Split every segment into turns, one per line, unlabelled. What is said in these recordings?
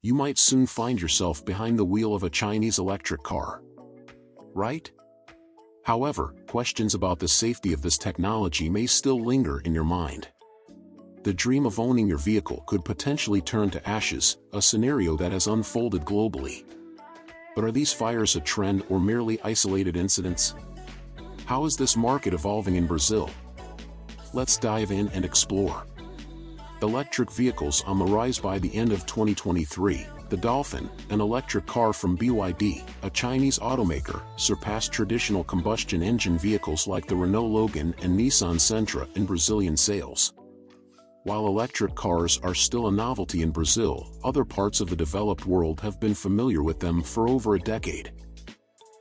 you might soon find yourself behind the wheel of a Chinese electric car. Right? However, questions about the safety of this technology may still linger in your mind. The dream of owning your vehicle could potentially turn to ashes, a scenario that has unfolded globally. But are these fires a trend or merely isolated incidents? How is this market evolving in Brazil? Let's dive in and explore. Electric vehicles on the rise. By the end of 2023, the Dolphin, an electric car from BYD, a Chinese automaker, surpassed traditional combustion engine vehicles like the Renault Logan and Nissan Sentra in Brazilian sales. While electric cars are still a novelty in Brazil, other parts of the developed world have been familiar with them for over a decade.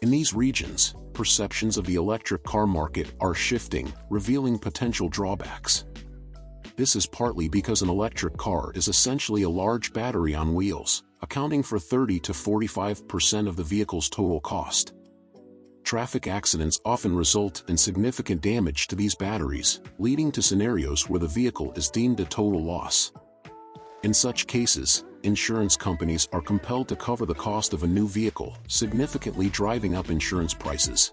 In these regions, perceptions of the electric car market are shifting, revealing potential drawbacks. This is partly because an electric car is essentially a large battery on wheels, accounting for 30 to 45% of the vehicle's total cost. Traffic accidents often result in significant damage to these batteries, leading to scenarios where the vehicle is deemed a total loss. In such cases, insurance companies are compelled to cover the cost of a new vehicle, significantly driving up insurance prices.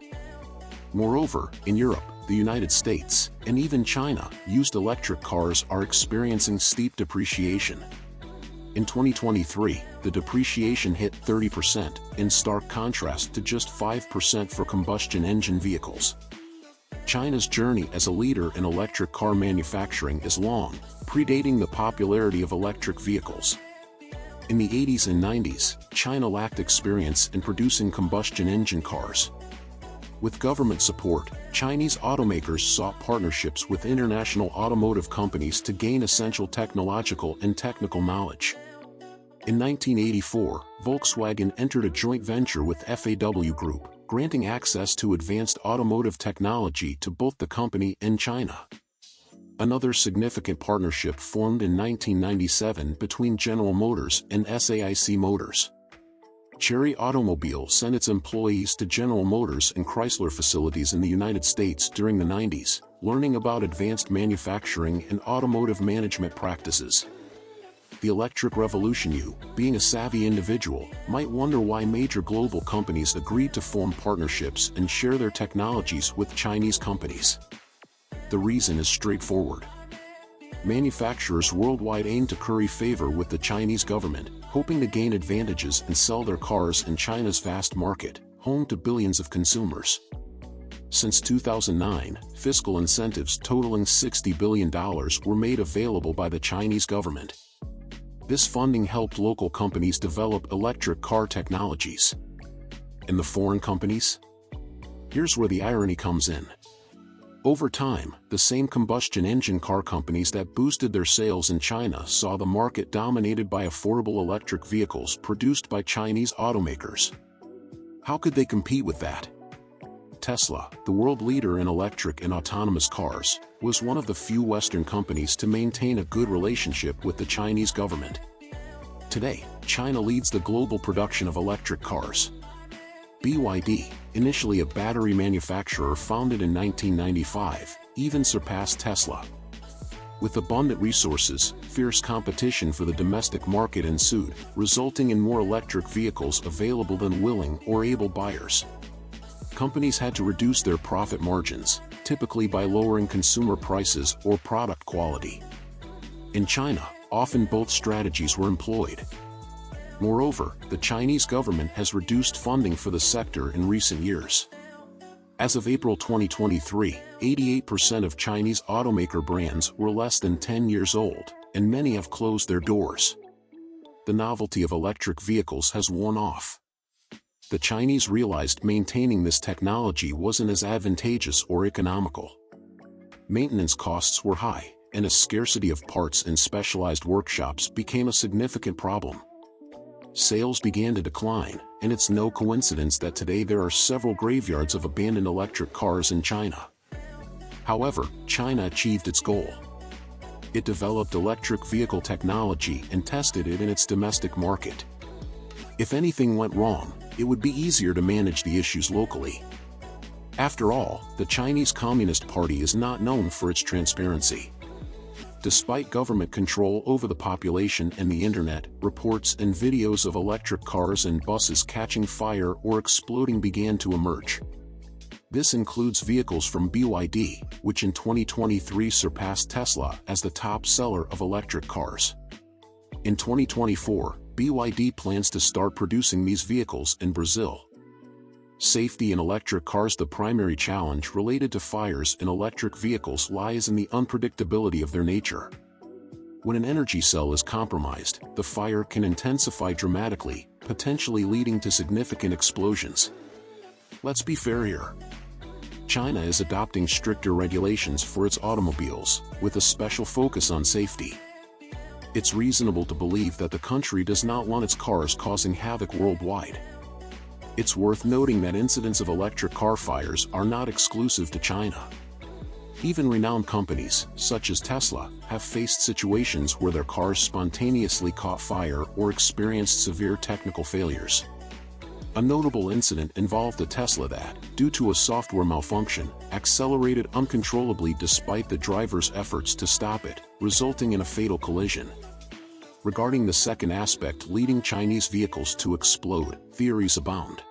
Moreover, in Europe, the United States, and even China, used electric cars are experiencing steep depreciation. In 2023, the depreciation hit 30%, in stark contrast to just 5% for combustion engine vehicles. China's journey as a leader in electric car manufacturing is long, predating the popularity of electric vehicles. In the 80s and 90s, China lacked experience in producing combustion engine cars. With government support, Chinese automakers sought partnerships with international automotive companies to gain essential technological and technical knowledge. In 1984, Volkswagen entered a joint venture with FAW Group, granting access to advanced automotive technology to both the company and China. Another significant partnership formed in 1997 between General Motors and SAIC Motors. Chery Automobile sent its employees to General Motors and Chrysler facilities in the United States during the 90s, learning about advanced manufacturing and automotive management practices. The electric revolution. You, being a savvy individual, might wonder why major global companies agreed to form partnerships and share their technologies with Chinese companies. The reason is straightforward. Manufacturers worldwide aim to curry favor with the Chinese government, hoping to gain advantages and sell their cars in China's vast market, home to billions of consumers. Since 2009, fiscal incentives totaling $60 billion were made available by the Chinese government. This funding helped local companies develop electric car technologies. And the foreign companies? Here's where the irony comes in. Over time, the same combustion engine car companies that boosted their sales in China saw the market dominated by affordable electric vehicles produced by Chinese automakers. How could they compete with that? Tesla, the world leader in electric and autonomous cars, was one of the few Western companies to maintain a good relationship with the Chinese government. Today, China leads the global production of electric cars. BYD, initially a battery manufacturer founded in 1995, even surpassed Tesla. With abundant resources, fierce competition for the domestic market ensued, resulting in more electric vehicles available than willing or able buyers. Companies had to reduce their profit margins, typically by lowering consumer prices or product quality. In China, often both strategies were employed. Moreover, the Chinese government has reduced funding for the sector in recent years. As of April 2023, 88% of Chinese automaker brands were less than 10 years old, and many have closed their doors. The novelty of electric vehicles has worn off. The Chinese realized maintaining this technology wasn't as advantageous or economical. Maintenance costs were high, and a scarcity of parts in specialized workshops became a significant problem. Sales began to decline, and it's no coincidence that today there are several graveyards of abandoned electric cars in China. However, China achieved its goal. It developed electric vehicle technology and tested it in its domestic market. If anything went wrong, it would be easier to manage the issues locally. After all, the Chinese Communist Party is not known for its transparency. Despite government control over the population and the internet, reports and videos of electric cars and buses catching fire or exploding began to emerge. This includes vehicles from BYD, which in 2023 surpassed Tesla as the top seller of electric cars. In 2024, BYD plans to start producing these vehicles in Brazil. Safety in electric cars. The primary challenge related to fires in electric vehicles lies in the unpredictability of their nature. When an energy cell is compromised, the fire can intensify dramatically, potentially leading to significant explosions. Let's be fair here. China is adopting stricter regulations for its automobiles, with a special focus on safety. It's reasonable to believe that the country does not want its cars causing havoc worldwide. It's worth noting that incidents of electric car fires are not exclusive to China. Even renowned companies, such as Tesla, have faced situations where their cars spontaneously caught fire or experienced severe technical failures. A notable incident involved a Tesla that, due to a software malfunction, accelerated uncontrollably despite the driver's efforts to stop it, resulting in a fatal collision. Regarding the second aspect leading Chinese vehicles to explode, theories abound.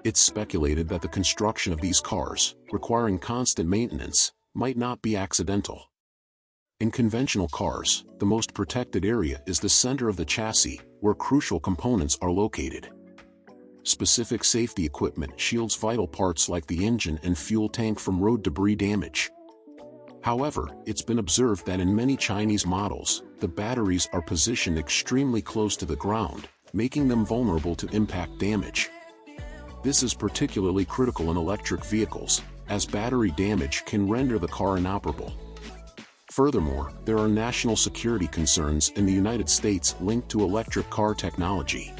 It's speculated that the construction of these cars, requiring constant maintenance, might not be accidental. In conventional cars, the most protected area is the center of the chassis, where crucial components are located. Specific safety equipment shields vital parts like the engine and fuel tank from road debris damage. However, it's been observed that in many Chinese models, the batteries are positioned extremely close to the ground, making them vulnerable to impact damage. This is particularly critical in electric vehicles, as battery damage can render the car inoperable. Furthermore, there are national security concerns in the United States linked to electric car technology.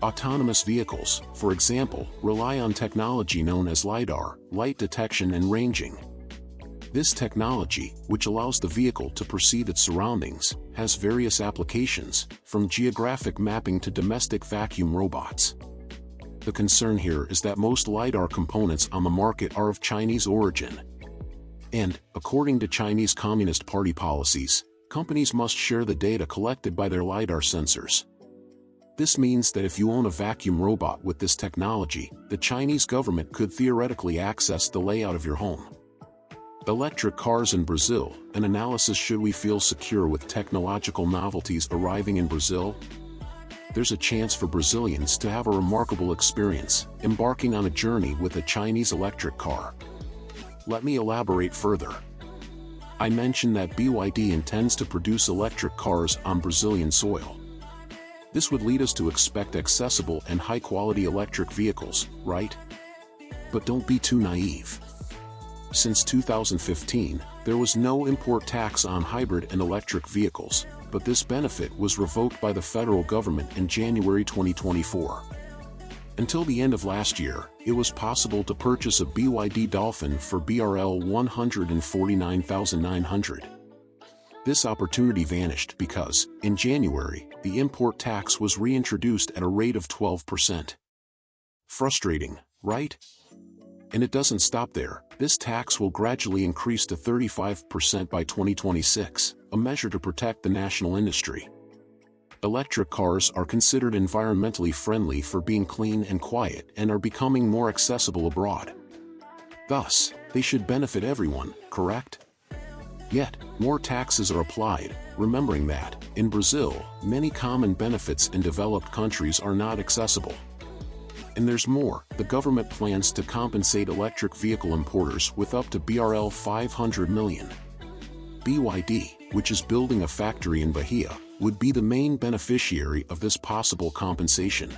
Autonomous vehicles, for example, rely on technology known as LiDAR, light detection and ranging. This technology, which allows the vehicle to perceive its surroundings, has various applications, from geographic mapping to domestic vacuum robots. The concern here is that most LiDAR components on the market are of Chinese origin. And, according to Chinese Communist Party policies, companies must share the data collected by their LiDAR sensors. This means that if you own a vacuum robot with this technology, the Chinese government could theoretically access the layout of your home. Electric cars in Brazil, an analysis. Should we feel secure with technological novelties arriving in Brazil? There's a chance for Brazilians to have a remarkable experience, embarking on a journey with a Chinese electric car. Let me elaborate further. I mentioned that BYD intends to produce electric cars on Brazilian soil. This would lead us to expect accessible and high-quality electric vehicles, right? But don't be too naive. Since 2015, there was no import tax on hybrid and electric vehicles, but this benefit was revoked by the federal government in January 2024. Until the end of last year, it was possible to purchase a BYD Dolphin for BRL 149,900. This opportunity vanished because, in January, the import tax was reintroduced at a rate of 12%. Frustrating, right? And it doesn't stop there. This tax will gradually increase to 35% by 2026, a measure to protect the national industry. Electric cars are considered environmentally friendly for being clean and quiet and are becoming more accessible abroad. Thus, they should benefit everyone, correct? Yet, more taxes are applied, remembering that, in Brazil, many common benefits in developed countries are not accessible. And there's more. The government plans to compensate electric vehicle importers with up to BRL 500 million. BYD, which is building a factory in Bahia, would be the main beneficiary of this possible compensation.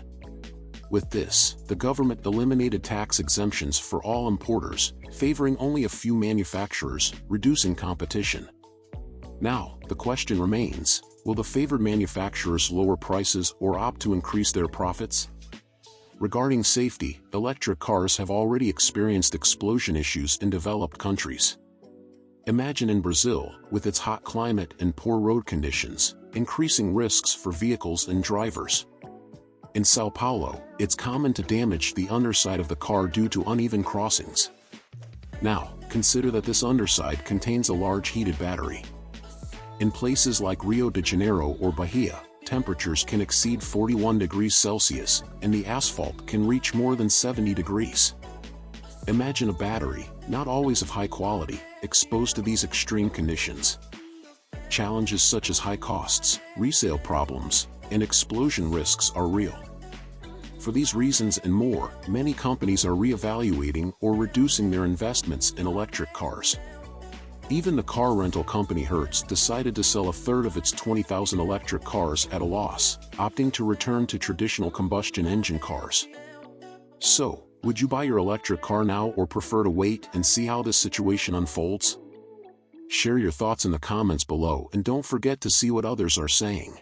With this, the government eliminated tax exemptions for all importers, favoring only a few manufacturers, reducing competition. Now, the question remains, will the favored manufacturers lower prices or opt to increase their profits? Regarding safety, electric cars have already experienced explosion issues in developed countries. Imagine in Brazil, with its hot climate and poor road conditions, increasing risks for vehicles and drivers. In Sao Paulo, it's common to damage the underside of the car due to uneven crossings. Now, consider that this underside contains a large heated battery. In places like Rio de Janeiro or Bahia, temperatures can exceed 41 degrees Celsius, and the asphalt can reach more than 70 degrees. Imagine a battery, not always of high quality, exposed to these extreme conditions. Challenges such as high costs, resale problems, and explosion risks are real. For these reasons and more, many companies are reevaluating or reducing their investments in electric cars. Even the car rental company Hertz decided to sell a third of its 20,000 electric cars at a loss, opting to return to traditional combustion engine cars. So, would you buy your electric car now or prefer to wait and see how this situation unfolds? Share your thoughts in the comments below and don't forget to see what others are saying.